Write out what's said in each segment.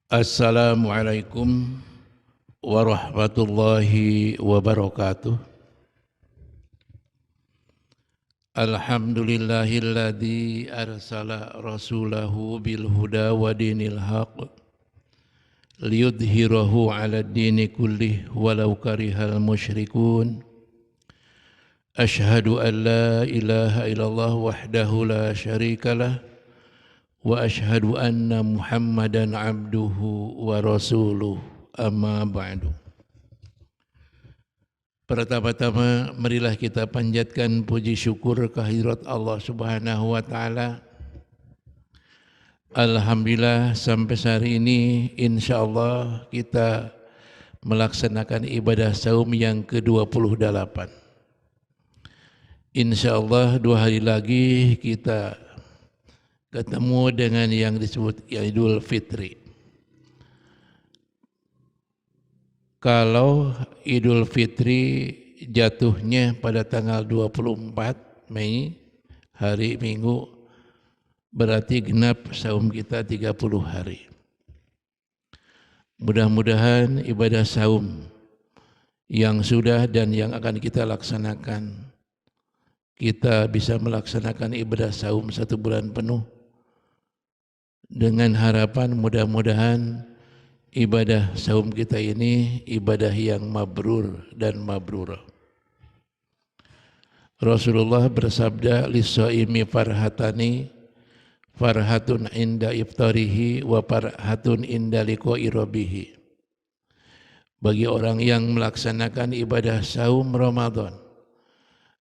Assalamualaikum warahmatullahi wabarakatuh. Alhamdulillahilladzi arsala rasulahu bil huda wa dinil haq liyudhhirahu 'ala ad-dini kullih walau karihal musyrikun. Asyhadu an la ilaha illallah wahdahu la syarikalah wa asyhadu anna Muhammadan abduhu wa rasuluh, amma ba'du. Pertama-tama marilah kita panjatkan puji syukur kehadirat Allah Subhanahu wa taala. Alhamdulillah sampai hari ini insyaallah kita melaksanakan ibadah saum yang ke-28. Insyaallah 2 hari lagi kita ketemu dengan yang disebut Idul Fitri. Kalau Idul Fitri jatuhnya pada tanggal 24 Mei, hari Minggu, berarti genap saum kita 30 hari. Mudah-mudahan ibadah saum yang sudah dan yang akan kita laksanakan, kita bisa melaksanakan ibadah saum 1 bulan penuh, dengan harapan mudah-mudahan ibadah saum kita ini ibadah yang mabrur dan mabrurah. Rasulullah bersabda, "Lis-shaimi farhatani, farhatun inda iftarihi wa farhatun inda liqa'i rabbih." Bagi orang yang melaksanakan ibadah saum Ramadan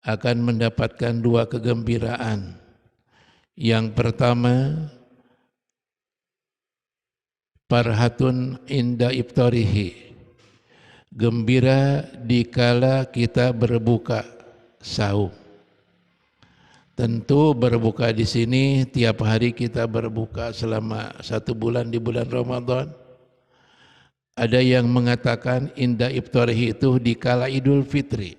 akan mendapatkan 2 kegembiraan. Yang pertama, farhatun inda iftarihi, gembira dikala kita berbuka saum. Tentu berbuka di sini tiap hari kita berbuka selama 1 bulan di bulan Ramadan. Ada yang mengatakan inda iftarihi itu dikala Idul Fitri.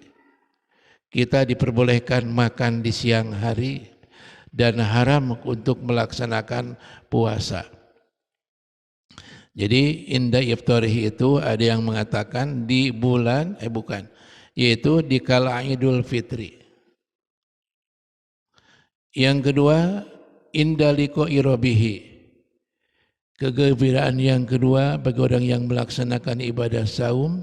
Kita diperbolehkan makan di siang hari dan haram untuk melaksanakan puasa. Jadi inda iftarihi itu ada yang mengatakan di bulan, yaitu di kala Idul Fitri. Yang kedua, inda liqa'i rabbih. Kegembiraan yang kedua bagi orang yang melaksanakan ibadah saum,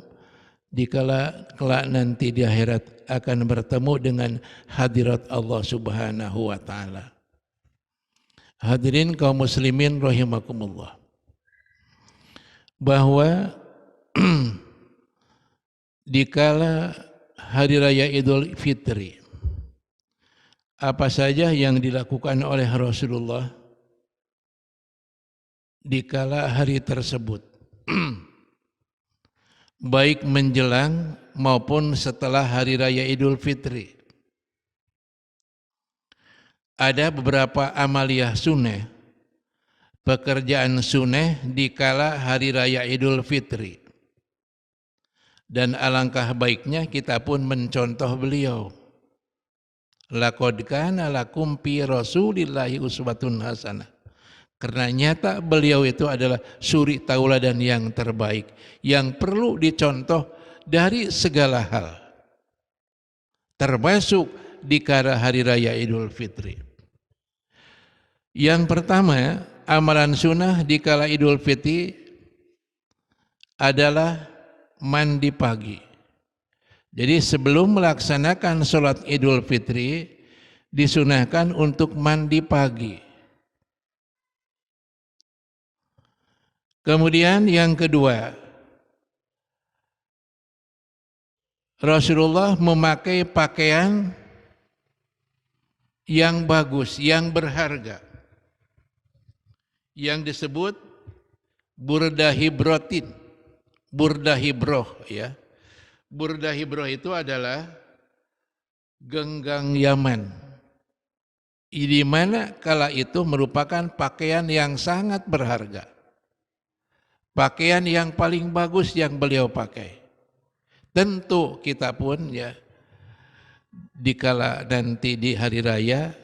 dikala kelak nanti di akhirat akan bertemu dengan hadirat Allah Subhanahu wa taala. Hadirin kaum muslimin rahimakumullah, bahwa dikala hari raya Idul Fitri, apa saja yang dilakukan oleh Rasulullah dikala hari tersebut, baik menjelang maupun setelah hari raya Idul Fitri. Ada beberapa amaliyah sunnah, pekerjaan sunnah di kala hari raya Idul Fitri. Dan alangkah baiknya kita pun mencontoh beliau. Laqad kana lakum fi Rasulillahi uswatun hasanah. Karena nyata beliau itu adalah suri tauladan yang terbaik, yang perlu dicontoh dari segala hal, termasuk di kala hari raya Idul Fitri. Yang pertama, amalan sunnah di kala Idul Fitri adalah mandi pagi. Jadi sebelum melaksanakan sholat Idul Fitri, disunahkan untuk mandi pagi. Kemudian yang kedua, Rasulullah memakai pakaian yang bagus, yang berharga, yang disebut burda hibrotin, burda hibroh ya. Burda hibroh itu adalah genggang Yaman, di mana kala itu merupakan pakaian yang sangat berharga, pakaian yang paling bagus yang beliau pakai. Tentu kita pun ya dikala nanti di hari raya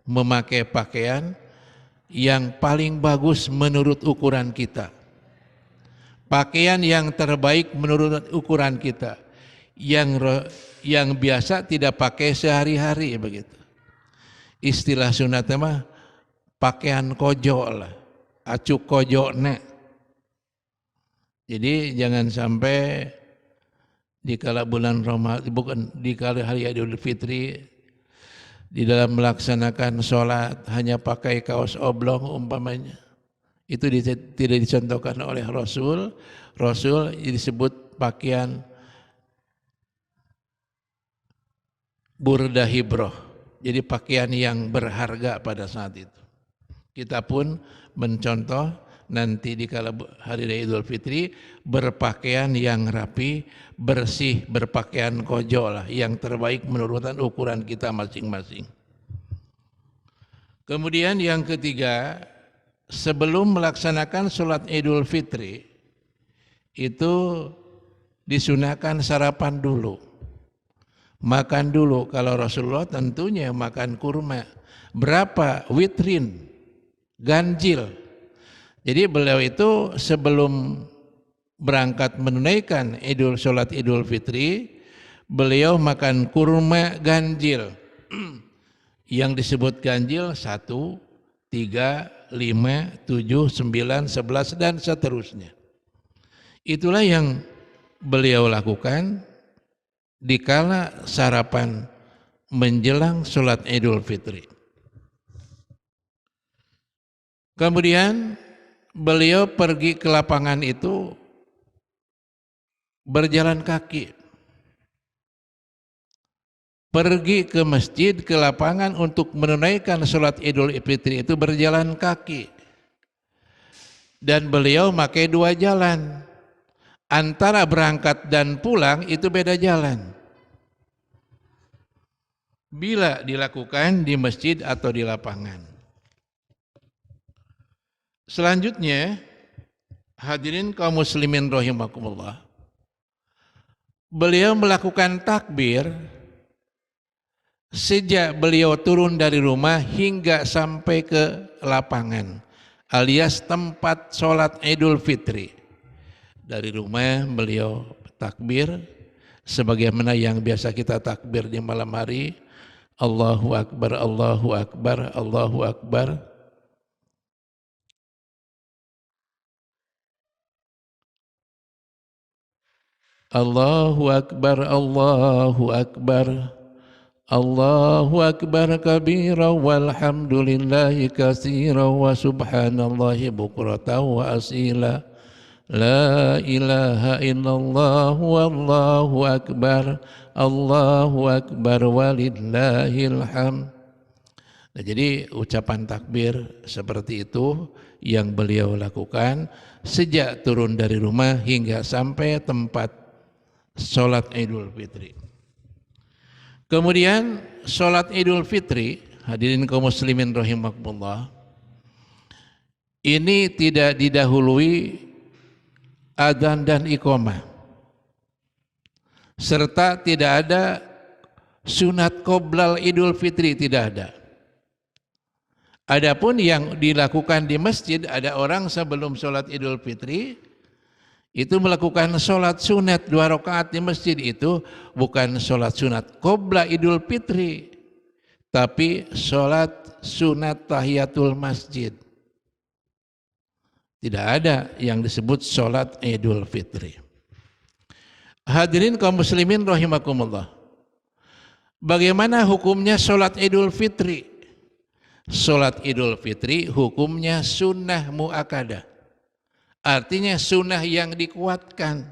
memakai pakaian yang paling bagus menurut ukuran kita. pakaian yang terbaik menurut ukuran kita, yang biasa tidak pakai sehari-hari begitu. Istilah sunat mah pakaian kojo lah, acuk kojo nek. Jadi jangan sampai di kala bulan Ramadan, bukan di kala hari Idul Fitri, di dalam melaksanakan sholat hanya pakai kaos oblong umpamanya. Itu tidak dicontohkan oleh Rasul. Rasul disebut pakaian burda hibroh. Jadi pakaian yang berharga pada saat itu. Kita pun mencontoh nanti di kala hari raya Idul Fitri berpakaian yang rapi, bersih, berpakaian kojo lah, yang terbaik menurut ukuran kita masing-masing. Kemudian yang ketiga, sebelum melaksanakan sholat Idul Fitri itu disunahkan sarapan dulu, makan dulu. Kalau Rasulullah tentunya makan kurma. Berapa? Witrin, ganjil. Jadi beliau itu sebelum berangkat menunaikan sholat Idul Fitri, beliau makan kurma ganjil. Yang disebut ganjil 1, 3, 5, 7, 9, 11 dan seterusnya. Itulah yang beliau lakukan dikala sarapan menjelang sholat Idul Fitri. Kemudian beliau pergi ke lapangan itu berjalan kaki. Pergi ke masjid, ke lapangan untuk menunaikan sholat Idul Fitri itu berjalan kaki. Dan beliau pakai 2 jalan. Antara berangkat dan pulang itu beda jalan. Bila dilakukan di masjid atau di lapangan. Selanjutnya, hadirin kaum muslimin rahimakumullah. Beliau melakukan takbir sejak beliau turun dari rumah hingga sampai ke lapangan, alias tempat sholat Idul Fitri. Dari rumah beliau takbir sebagaimana yang biasa kita takbir di malam hari. Allahu Akbar, Allahu Akbar, Allahu Akbar. Allahu Akbar, Allahu Akbar. Allahu Akbar kabira walhamdulillahi katsira wa subhanallahi bukratan wa asila. La ilaha illallah wallahu akbar. Allahu Akbar walillahil hamd. Nah, jadi ucapan takbir seperti itu yang beliau lakukan sejak turun dari rumah hingga sampai tempat sholat Idul Fitri. Kemudian sholat Idul Fitri, hadirin kaum muslimin rahimakumullah, ini tidak didahului adzan dan iqamah, serta tidak ada sunat qoblal Idul Fitri, tidak ada. Adapun yang dilakukan di masjid, ada orang sebelum sholat Idul Fitri itu melakukan sholat sunat 2 rakaat di masjid. Itu bukan sholat sunat qobla Idul Fitri, tapi sholat sunat tahiyatul masjid. Tidak ada yang disebut sholat Idul Fitri. Hadirin kaum muslimin rahimakumullah, bagaimana hukumnya sholat Idul Fitri? Sholat Idul Fitri hukumnya sunnah muakkadah. Artinya sunnah yang dikuatkan.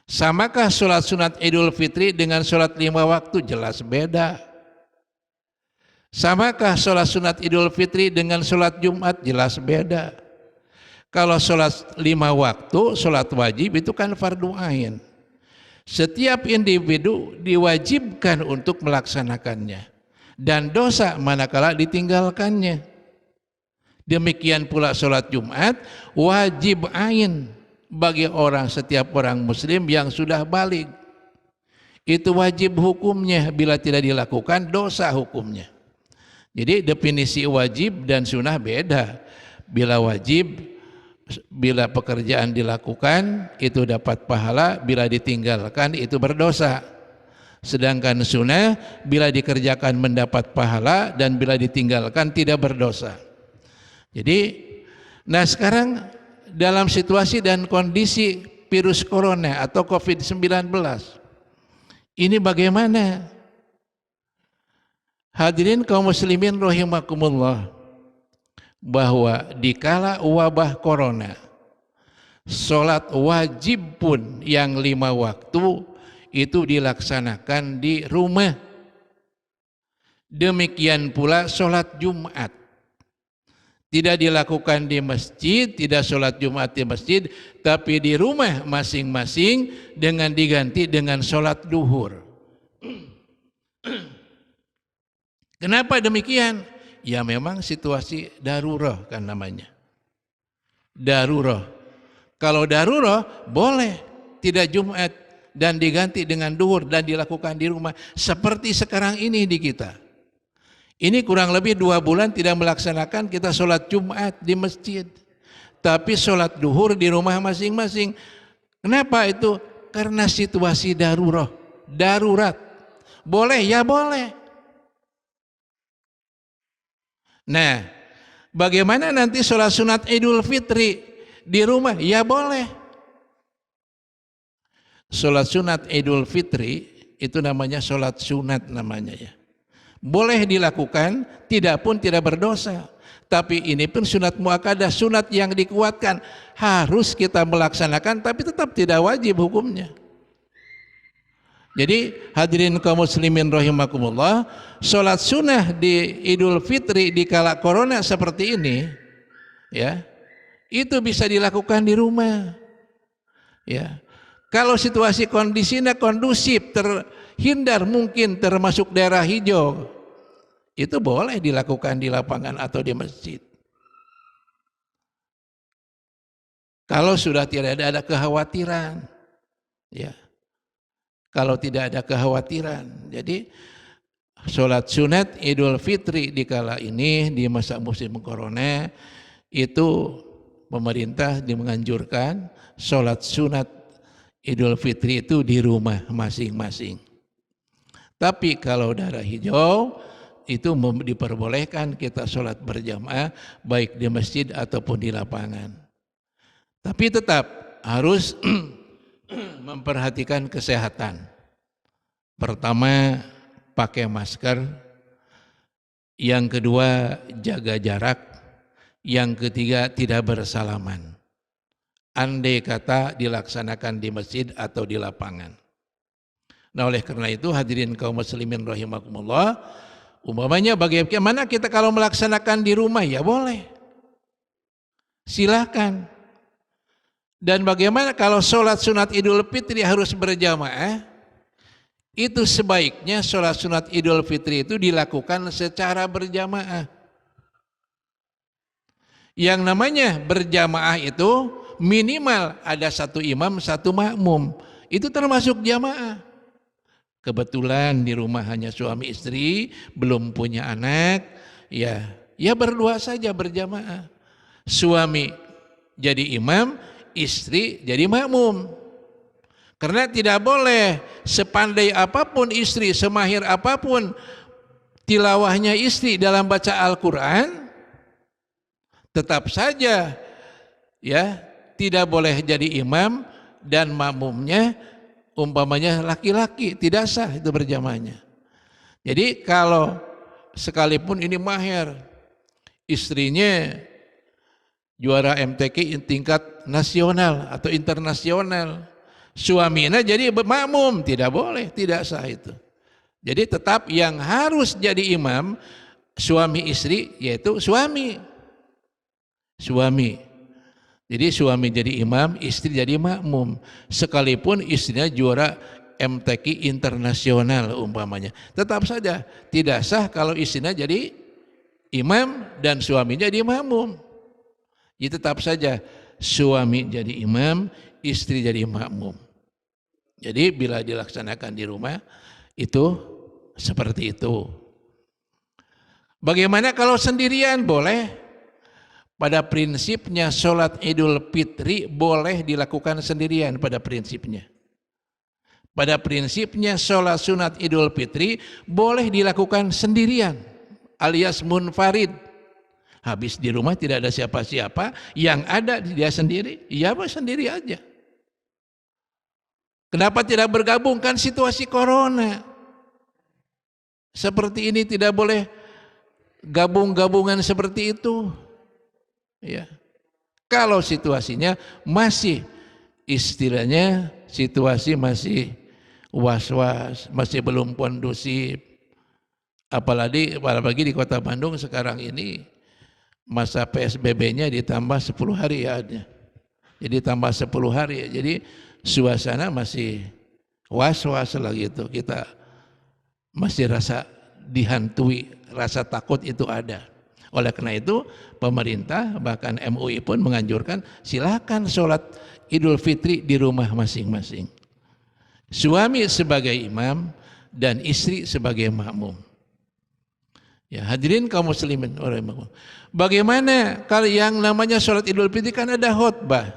Samakah sholat sunat Idul Fitri dengan sholat 5 waktu? Jelas beda. Samakah sholat sunat Idul Fitri dengan sholat Jumat? Jelas beda. Kalau sholat 5 waktu, sholat wajib itu kan fardu ain. Setiap individu diwajibkan untuk melaksanakannya. Dan dosa manakala ditinggalkannya. Demikian pula sholat Jumat wajib ain bagi setiap orang muslim yang sudah baligh. Itu wajib hukumnya, bila tidak dilakukan dosa hukumnya. Jadi definisi wajib dan sunnah beda. Bila wajib bila pekerjaan dilakukan itu dapat pahala, bila ditinggalkan itu berdosa. Sedangkan sunnah bila dikerjakan mendapat pahala dan bila ditinggalkan tidak berdosa. Jadi, nah sekarang dalam situasi dan kondisi virus corona atau COVID-19 ini bagaimana? Hadirin kaum muslimin rahimakumullah, bahwa dikala wabah corona, sholat wajib pun yang 5 waktu itu dilaksanakan di rumah. Demikian pula sholat Jumat. Tidak dilakukan di masjid, tidak sholat Jumat di masjid, tapi di rumah masing-masing dengan diganti dengan sholat duhur. Kenapa demikian? Ya memang situasi darurat kan namanya. Darurat. Kalau darurat boleh tidak Jumat dan diganti dengan duhur dan dilakukan di rumah. Seperti sekarang ini di kita. Ini kurang lebih 2 bulan tidak melaksanakan kita sholat Jumat di masjid. Tapi sholat duhur di rumah masing-masing. Kenapa itu? Karena situasi darurat. Darurat. Boleh? Ya boleh. Nah, bagaimana nanti sholat sunat Idul Fitri di rumah? Ya boleh. Sholat sunat Idul Fitri itu namanya sholat sunat namanya ya. Boleh dilakukan, tidak pun tidak berdosa. Tapi ini pun sunat muakkadah, sunat yang dikuatkan. Harus kita melaksanakan, tapi tetap tidak wajib hukumnya. Jadi hadirin kaum muslimin rahimakumullah, sholat sunnah di Idul Fitri di kala corona seperti ini, ya, itu bisa dilakukan di rumah. Ya, kalau situasi kondisinya kondusif, terhindar mungkin termasuk daerah hijau, itu boleh dilakukan di lapangan atau di masjid. Kalau sudah tidak ada kekhawatiran, ya. Kalau tidak ada kekhawatiran, jadi sholat sunat Idul Fitri di kala ini di masa musim corona itu pemerintah menganjurkan sholat sunat Idul Fitri itu di rumah masing-masing. Tapi kalau daerah hijau itu diperbolehkan kita sholat berjamaah baik di masjid ataupun di lapangan. Tapi tetap harus memperhatikan kesehatan. Pertama, pakai masker. Yang kedua, jaga jarak. Yang ketiga, tidak bersalaman. Andai kata dilaksanakan di masjid atau di lapangan. Nah, oleh karena itu hadirin kaum muslimin rahimakumullah, umpamanya bagaimana kita kalau melaksanakan di rumah, ya boleh. Silakan. Dan bagaimana kalau sholat sunat Idul Fitri harus berjamaah? Itu sebaiknya sholat sunat Idul Fitri itu dilakukan secara berjamaah. Yang namanya berjamaah itu minimal ada 1 imam, 1 makmum. Itu termasuk jamaah. Kebetulan di rumah hanya suami istri, belum punya anak, ya berdua saja berjamaah. Suami jadi imam, istri jadi makmum. Karena tidak boleh sepandai apapun istri, semahir apapun tilawahnya istri dalam baca Al-Quran, tetap saja ya tidak boleh jadi imam dan makmumnya umpamanya laki-laki, tidak sah itu berjamaahnya. Jadi kalau sekalipun ini mahir, istrinya juara MTQ tingkat nasional atau internasional, suaminya jadi makmum, tidak boleh, tidak sah itu. Jadi tetap yang harus jadi imam suami istri yaitu suami. Jadi suami jadi imam, istri jadi makmum. Sekalipun istrinya juara MTQ internasional umpamanya, tetap saja tidak sah kalau istrinya jadi imam dan suaminya jadi makmum. Ya tetap saja suami jadi imam, istri jadi makmum. Jadi bila dilaksanakan di rumah itu seperti itu. Bagaimana kalau sendirian? Boleh. Pada prinsipnya sholat Idul Fitri boleh dilakukan sendirian pada prinsipnya. Pada prinsipnya sholat sunat Idul Fitri boleh dilakukan sendirian alias munfarid. Habis di rumah tidak ada siapa-siapa, yang ada dia sendiri, ya sendiri aja. Kenapa tidak bergabung? Kan situasi corona. Seperti ini tidak boleh gabung-gabungan seperti itu. Ya. Kalau situasinya masih istilahnya situasi masih was-was, masih belum kondusif. Apalagi di Kota Bandung sekarang ini masa PSBB-nya ditambah 10 hari ya. Jadi tambah 10 hari ya. Jadi suasana masih was-was lagi itu. Kita masih rasa dihantui, rasa takut itu ada. Oleh karena itu pemerintah bahkan MUI pun menganjurkan silakan sholat Idul Fitri di rumah masing-masing. Suami sebagai imam dan istri sebagai makmum. Ya, hadirin kaum muslimin rahimakumullah. Bagaimana kalau yang namanya sholat Idul Fitri kan ada khutbah.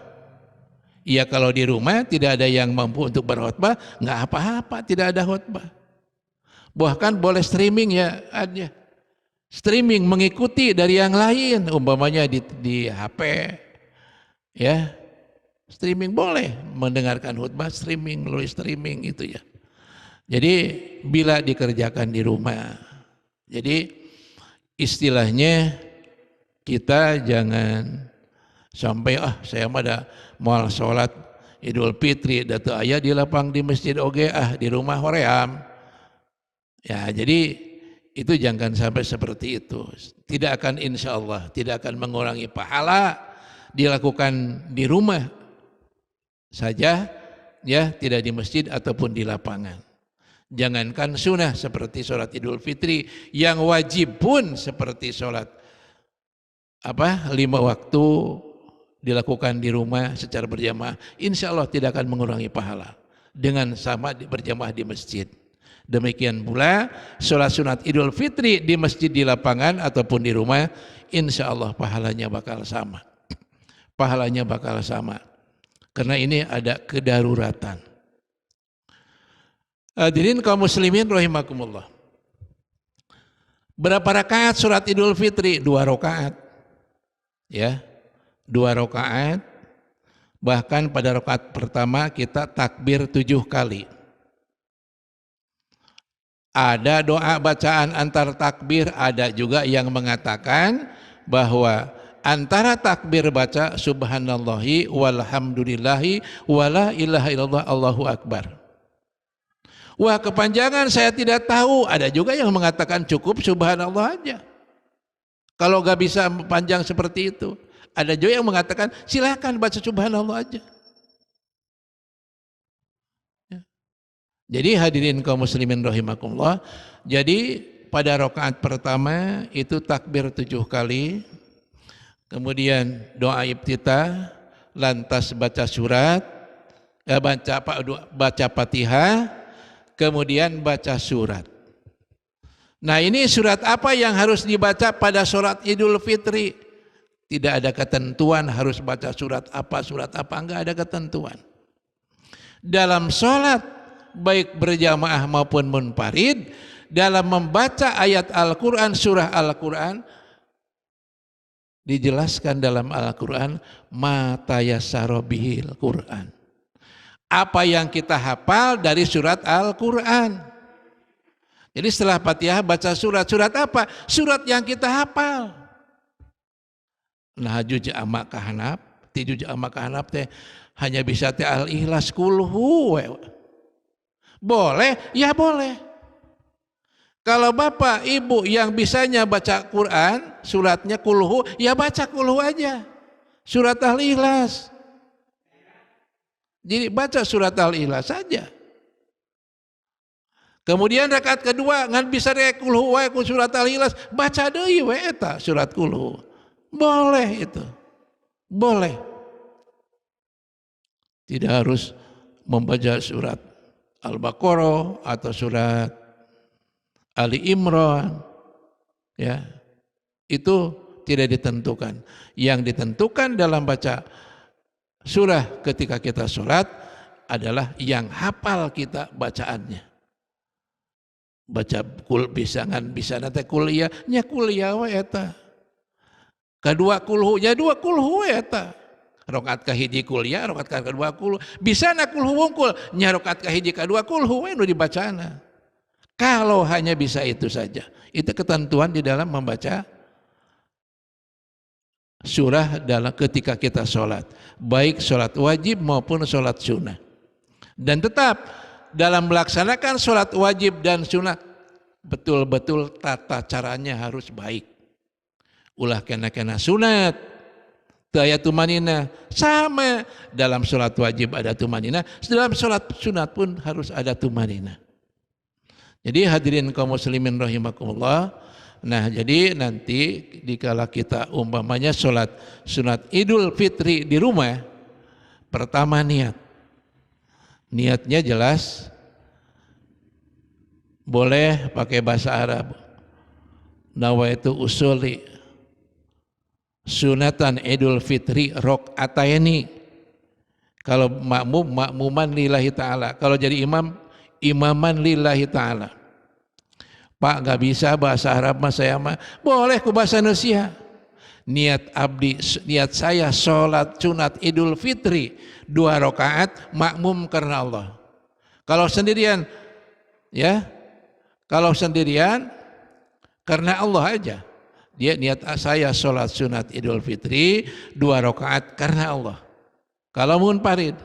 Ya kalau di rumah tidak ada yang mampu untuk berkhutbah, nggak apa-apa, tidak ada khutbah. Bahkan boleh streaming ya ada. Streaming mengikuti dari yang lain, umpamanya di HP, ya streaming boleh mendengarkan khutbah streaming melalui streaming itu ya. Jadi bila dikerjakan di rumah, jadi istilahnya kita jangan sampai saya pada mau sholat Idul Fitri datu ayah di lapang di masjid oge di rumah hoream. Ya jadi itu jangan sampai seperti itu. Tidak akan insya Allah tidak akan mengurangi pahala dilakukan di rumah saja ya, tidak di masjid ataupun di lapangan. Jangankan sunnah seperti sholat Idul Fitri, yang wajib pun seperti sholat 5 waktu dilakukan di rumah secara berjamaah, insya Allah tidak akan mengurangi pahala dengan sama berjamaah di masjid. Demikian pula sholat sunat Idul Fitri di masjid, di lapangan ataupun di rumah, insya Allah pahalanya bakal sama. Pahalanya bakal sama. Karena ini ada kedaruratan. Hadirin kaum muslimin rahimakumullah. Berapa rakaat surat Idul Fitri? 2 rakaat. Ya, 2 rakaat. Bahkan pada rakaat pertama kita takbir 7 kali. Ada doa bacaan antar takbir, ada juga yang mengatakan bahwa antara takbir baca subhanallahi walhamdulillahi wala ilaha illallah Allahu akbar. Wah, kepanjangan saya tidak tahu. Ada juga yang mengatakan cukup subhanallah aja. Kalau gak bisa panjang seperti itu. Ada juga yang mengatakan silakan baca subhanallah aja. Jadi hadirin kaum muslimin rahimakumullah, jadi pada rakaat pertama itu takbir 7 kali, kemudian doa iftitah, lantas baca surat, baca Fatihah, kemudian baca surat. Nah ini surat apa yang harus dibaca pada sholat Idul Fitri? Tidak ada ketentuan harus baca surat apa, enggak ada ketentuan. Dalam sholat baik berjamaah maupun munfarid, dalam membaca ayat Al-Quran, surah Al-Quran, dijelaskan dalam Al-Quran, ma tayassara bihil Quran. Apa yang kita hafal dari surat Al-Quran. Jadi setelah Fatihah baca surat apa? Surat yang kita hafal. Nah juz amma kahanap, juz amma kahanap teh hanya bisa teh Al-Ikhlas kulhu. Boleh? Ya boleh. Kalau bapak ibu yang bisanya baca Quran, suratnya kulhu, ya baca kulhu aja. Surat Al-Ikhlas. Jadi baca surat Al-Ikhlas saja. Kemudian rakaat kedua ngan bisa rek kulhu wae ku surat Al-Ikhlas, baca deui we eta surat kulhu. Boleh itu. Boleh. Tidak harus membaca surat Al-Baqarah atau surat Ali Imran, ya itu tidak ditentukan. Yang ditentukan dalam baca surah ketika kita sholat adalah yang hafal kita bacaannya. Baca kul bisa nanti kuliah we eta. Kedua kulhu ya dua kulhu we eta. Rokaat kahiji kuliah, rokaat kedua kulhu. Bisa na kulhu wungkul nya rokaat kahiji kedua kulhu we nu dibacana. Kalau hanya bisa itu saja. Itu ketentuan di dalam membaca surah dalam ketika kita sholat, baik sholat wajib maupun sholat sunnah. Dan tetap dalam melaksanakan sholat wajib dan sunnah betul-betul tata caranya harus baik. Ulah kena sunat, daya tumanina sama dalam sholat wajib ada tumanina, dalam sholat sunat pun harus ada tumanina. Jadi hadirin kaum muslimin rahimakumullah. Nah jadi nanti dikala kita umpamanya sholat sunat Idul Fitri di rumah, pertama niatnya jelas, boleh pakai bahasa Arab. Nawaitu usuli sunatan Idul Fitri rok'ataini. Kalau makmuman lillahi ta'ala. Kalau jadi imaman lillahi ta'ala. Pak gak bisa bahasa Arab mas saya mah. Boleh ku bahasa Indonesia. Niat saya sholat sunat Idul Fitri 2 rakaat makmum karena Allah. Kalau sendirian ya, kalau sendirian karena Allah aja. Dia niat saya sholat sunat Idul Fitri 2 rakaat karena Allah. Kalau munfarid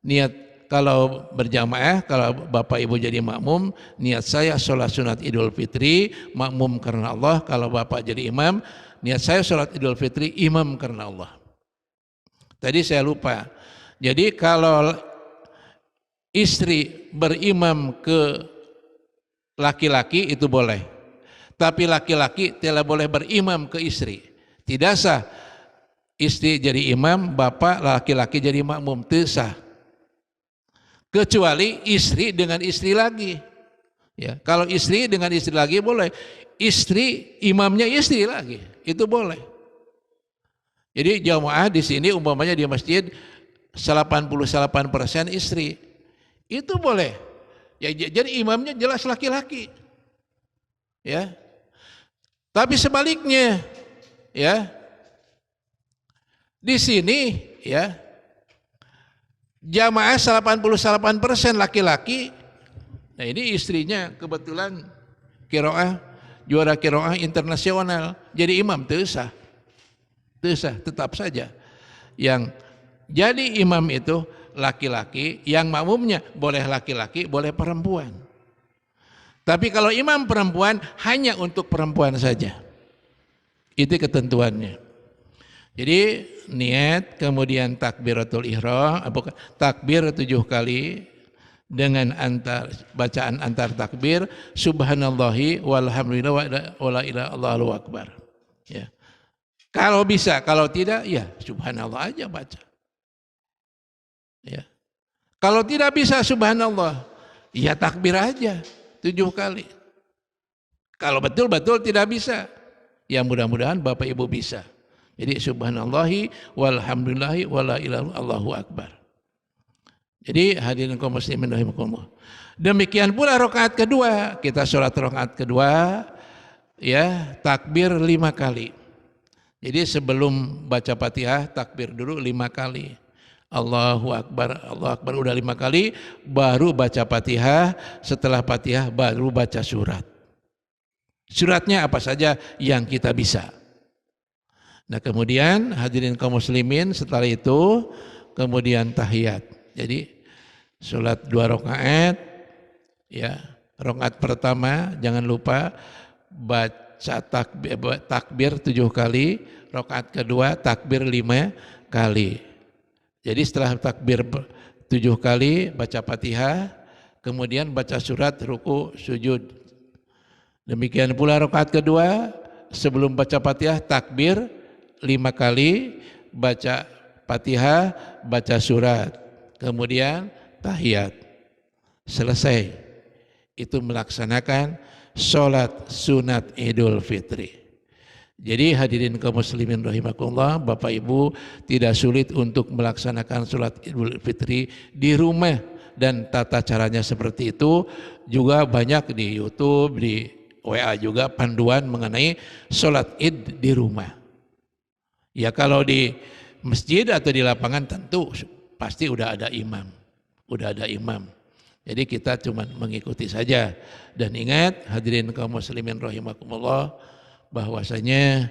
niat, kalau berjamaah, kalau bapak ibu jadi makmum, niat saya sholat sunat Idul Fitri makmum karena Allah. Kalau bapak jadi imam, niat saya sholat Idul Fitri imam karena Allah. Tadi saya lupa. Jadi kalau istri berimam ke laki-laki itu boleh. Tapi laki-laki tidak boleh berimam ke istri. Tidak sah. Istri jadi imam, bapak laki-laki jadi makmum. Tidak sah. Kecuali istri dengan istri lagi. Ya, kalau istri dengan istri lagi boleh. Istri imamnya istri lagi. Itu boleh. Jadi jamaah di sini umpamanya di masjid 88% istri. Itu boleh. Ya, jadi imamnya jelas laki-laki. Ya. Tapi sebaliknya ya. Di sini ya jamaah 88% laki-laki. Nah ini istrinya kebetulan juara qiraah internasional. Jadi imam sah tetap saja. Yang jadi imam itu laki-laki, yang makmumnya boleh laki-laki, boleh perempuan. Tapi kalau imam perempuan hanya untuk perempuan saja. Itu ketentuannya. Jadi niat kemudian takbiratul ihram, takbir 7 kali dengan bacaan antar takbir subhanallahi walhamdulillah wala ilaha illallah akbar. Ya. Kalau bisa, kalau tidak ya subhanallah aja baca. Ya. Kalau tidak bisa subhanallah, ya takbir aja 7 kali. Kalau betul-betul tidak bisa, ya mudah-mudahan Bapak Ibu bisa. Jadi subhanallahi walhamdulillahi wala ilaha Allahu akbar. Jadi hadirin kaum muslimin rahimakumullah. Demikian pula rakaat kedua, kita sholat rakaat kedua ya takbir 5 kali. Jadi sebelum baca Fatihah takbir dulu 5 kali. Allahu akbar udah 5 kali, baru baca Fatihah, setelah Fatihah baru baca surat. Suratnya apa saja yang kita bisa. Nah kemudian hadirin kaum muslimin setelah itu kemudian tahiyat. Jadi sholat 2 rakaat ya, rakaat pertama jangan lupa baca takbir 7 kali, rakaat kedua takbir 5 kali. Jadi setelah takbir 7 kali baca Fatihah, kemudian baca surat, ruku, sujud. Demikian pula rakaat kedua sebelum baca Fatihah takbir 5 kali, baca Fatihah, baca surat, kemudian tahiyat. Selesai. Itu melaksanakan sholat sunat Idul Fitri. Jadi hadirin kaum muslimin rahimakumullah, Bapak Ibu, tidak sulit untuk melaksanakan sholat Idul Fitri di rumah, dan tata caranya seperti itu juga banyak di YouTube, di WA juga panduan mengenai sholat Id di rumah. Ya kalau di masjid atau di lapangan tentu pasti udah ada imam, Jadi kita cuma mengikuti saja. Dan ingat hadirin kaum muslimin rahimakumullah, bahwasanya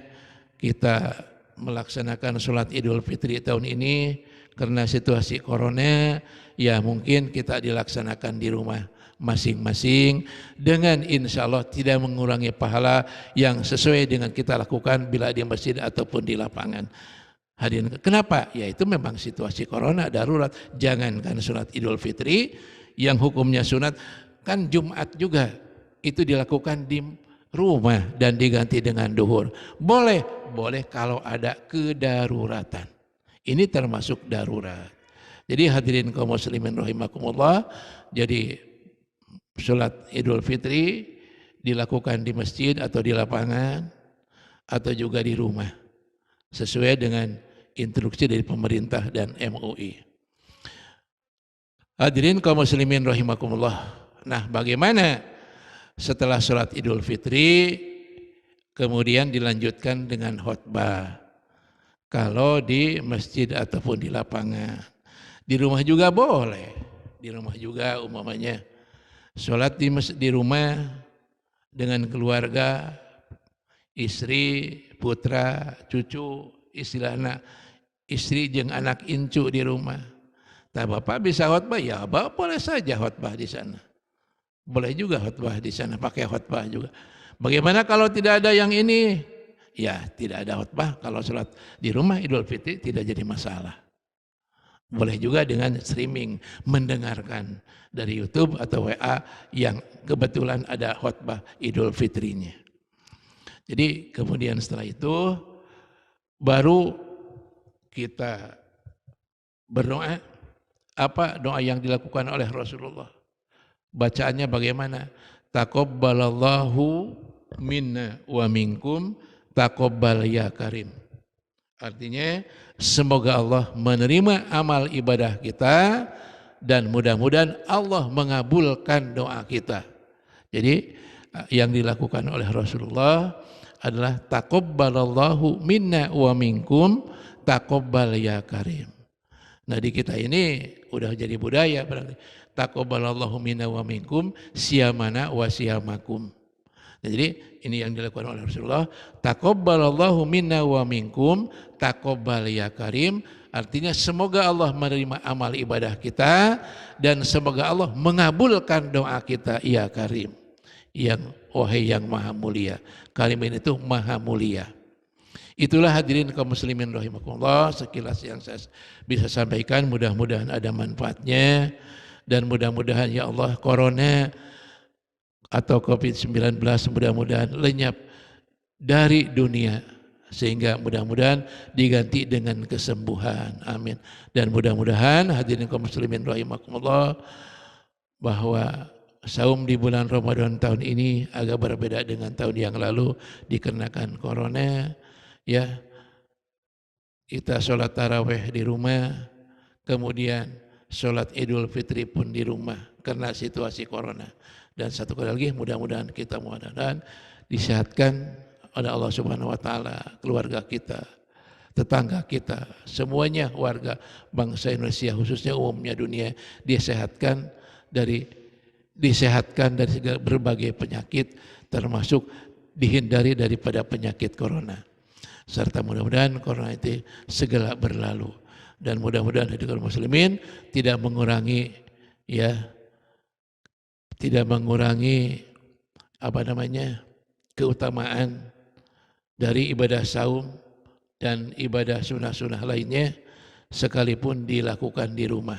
kita melaksanakan sholat Idul Fitri tahun ini karena situasi corona, ya mungkin kita dilaksanakan di rumah masing-masing dengan insya Allah tidak mengurangi pahala yang sesuai dengan kita lakukan bila di masjid ataupun di lapangan. Hadirin, kenapa? Ya itu memang situasi corona darurat. Jangankan sholat Idul Fitri yang hukumnya sunat, kan Jumat juga itu dilakukan di rumah dan diganti dengan duhur. Boleh kalau ada kedaruratan. Ini termasuk darurat. Jadi hadirin kaum muslimin rahimakumullah, jadi sholat Idul Fitri dilakukan di masjid atau di lapangan atau juga di rumah sesuai dengan instruksi dari pemerintah dan MUI. Hadirin kaum muslimin rahimakumullah. Nah, bagaimana setelah sholat Idul Fitri kemudian dilanjutkan dengan khutbah? Kalau di masjid ataupun di lapangan, di rumah juga boleh. Di rumah juga umpamanya sholat di rumah dengan keluarga, istri, putra, cucu, istilahna istri jeung anak incu di rumah. Nah, Bapak bisa khutbah, ya Bapak boleh saja khutbah di sana. Boleh juga khutbah di sana, pakai khutbah juga. Bagaimana kalau tidak ada yang ini? Ya tidak ada khutbah, kalau sholat di rumah Idul Fitri tidak jadi masalah. Boleh juga dengan streaming, mendengarkan dari YouTube atau WA yang kebetulan ada khutbah Idul Fitrinya. Jadi kemudian setelah itu baru kita berdoa. Apa doa yang dilakukan oleh Rasulullah? Bacaannya bagaimana? Taqabbalallahu minna wa minkum taqabbal ya karim. Artinya semoga Allah menerima amal ibadah kita dan mudah-mudahan Allah mengabulkan doa kita. Jadi yang dilakukan oleh Rasulullah adalah taqabbalallahu minna wa minkum taqabbal ya karim. Nah di kita ini udah jadi budaya berarti taqabbalallahu minna wa minkum siyamana wa siyamakum. Nah, jadi ini yang dilakukan oleh Rasulullah, taqabbalallahu minna wa minkum taqabbal ya karim, artinya semoga Allah menerima amal ibadah kita dan semoga Allah mengabulkan doa kita ya karim, yang wahai yang maha mulia. Karim itu maha mulia. Itulah hadirin kaum muslimin rahimakumullah sekilas yang saya bisa sampaikan, mudah-mudahan ada manfaatnya dan mudah-mudahan ya Allah corona atau COVID-19 mudah-mudahan lenyap dari dunia sehingga mudah-mudahan diganti dengan kesembuhan. Amin. Dan mudah-mudahan hadirin kaum muslimin rahimakumullah bahwa saum di bulan Ramadan tahun ini agak berbeda dengan tahun yang lalu dikarenakan corona. Ya, kita sholat tarawih di rumah, kemudian sholat Idul Fitri pun di rumah karena situasi corona. Dan satu kali lagi mudah-mudahan kita mudah-mudahan disehatkan oleh Allah Subhanahu Wa Taala, keluarga kita, tetangga kita, semuanya warga bangsa Indonesia khususnya umumnya dunia disehatkan dari segala berbagai penyakit termasuk dihindari daripada penyakit corona. Serta mudah-mudahan corona itu segera berlalu dan mudah-mudahan hadirin muslimin tidak mengurangi keutamaan dari ibadah saum dan ibadah sunnah-sunnah lainnya sekalipun dilakukan di rumah.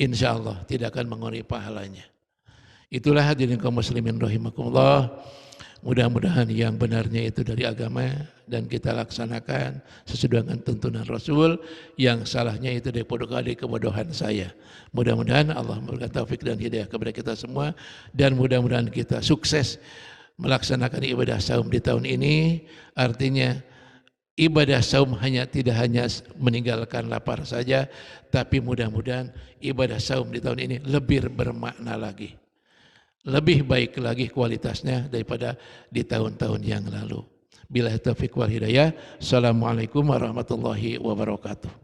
Insya Allah tidak akan mengurangi pahalanya. Itulah hadirin kaum muslimin rahimakumullah. Mudah-mudahan yang benarnya itu dari agama dan kita laksanakan sesuai dengan tuntunan Rasul, yang salahnya itu dari kebodohan saya. Mudah-mudahan Allah memberikan taufik dan hidayah kepada kita semua dan mudah-mudahan kita sukses melaksanakan ibadah saum di tahun ini, artinya ibadah saum tidak hanya meninggalkan lapar saja, tapi mudah-mudahan ibadah saum di tahun ini lebih bermakna lagi. Lebih baik lagi kualitasnya daripada di tahun-tahun yang lalu. Billahi taufiq wal hidayah. Assalamualaikum warahmatullahi wabarakatuh.